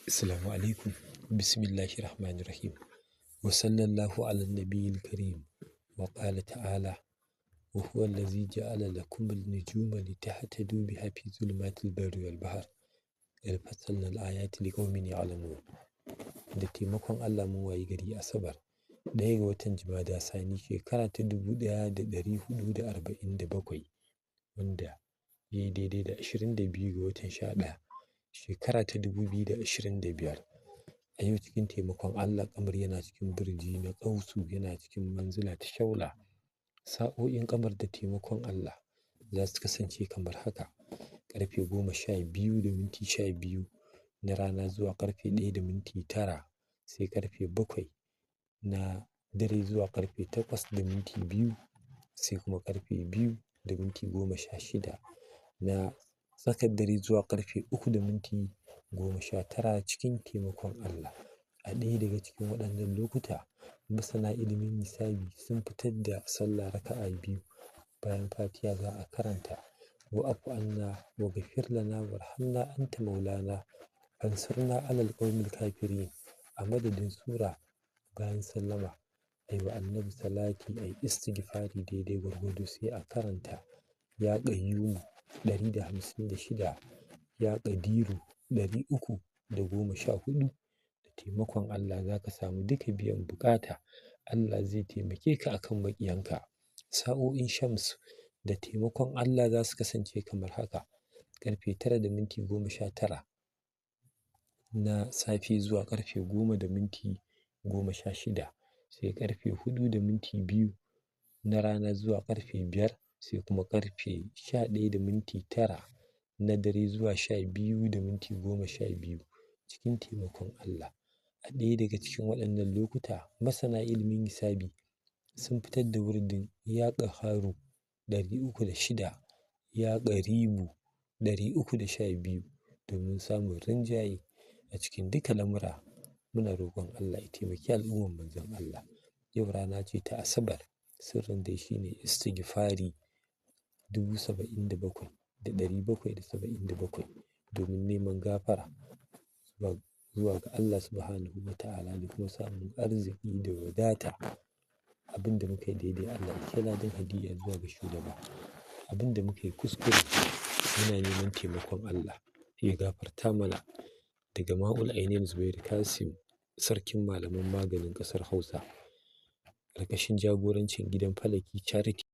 Assalamu alaikum. Bismillahir Rahmanir Rahim. Wa sallallahu ala nabiyil karim. Wa qala ta'ala wa huwa allazi ja'ala lakum an-nujuma litahtadu biha fi zulumatil barri wal bahr. Fassalna al-ayati liqaumin ya'lamun. Da taimakon Allah mun wayi gari Asabar, ɗaya ga watan Jumada Sani shekara ta 1447, wanda ya yi daidai da 22 ga watan 11 shekara ta 2025. A yau cikin taimakon Allah kamar yana cikin birji na ƙausu, yana cikin manzila ta shaula. Sa'o'in kamar da taimakon Allah za su kasance kamar haka: ƙarfe 12:12 na rana zuwa ƙarfe 1:09, sai ƙarfe 7 na dare zuwa ƙarfe 8:02, sai kuma ƙarfe 2:16 na tsakar dare zuwa ƙarfe 3:19 cikin taimakon Allah. A ɗaya daga cikin waɗannan lokuta, masana ilimin hisabi sun fitar da sallah raka'a 2. Bayan Fatiha za a karanta wa'fu anna wa ghfir lana warhamna anta maulana fansurna alal qaumil kafirin. A madadin sura, bayan sallama ai wa annabi salati, ai istighfari daidai gwargwado, sai a karanta ya qayyumu 156, ya qadiru 314. Da taimakon Allah za ka samu duka biyan bukata. Allah zai taimake ka akan maƙiyanka. Sa'o'in shams da taimakon Allah za su kasance kamar haka: ƙarfe 9:19 na safe zuwa ƙarfe 10:16, sai ƙarfe 4:02 na rana zuwa ƙarfe 5, sai kuma ƙarfe 11:09 na dare zuwa 12:12 cikin taimakon Allah. A ɗaya daga cikin waɗannan lokuta, masana ilimin hisabi sun fitar da wurdin ya ƙaharu 306, ya ƙaribu 312 domin samun rinjaye a cikin duka lamura. Muna roƙon Allah ya taimaki al'ummar manzon Allah. Yau rana ce ta Asabar, sirrin dai shine istighfari 77,777 domin neman gafara zuwa ga Allah subhanahu wa ta'ala da kuma samun arziki da wadata. Abinda muka yi daidai Allah ya kai ladan hadiyya zuwa ga shugaba. Abinda muka yi kuskure muna neman taimakon Allah ya gafarta mana. Daga Ma'ul Ainin Zubairu Kasim, sarkin malaman maganin ƙasar Hausa, ƙarƙashin jagorancin gidan Falaki Charity.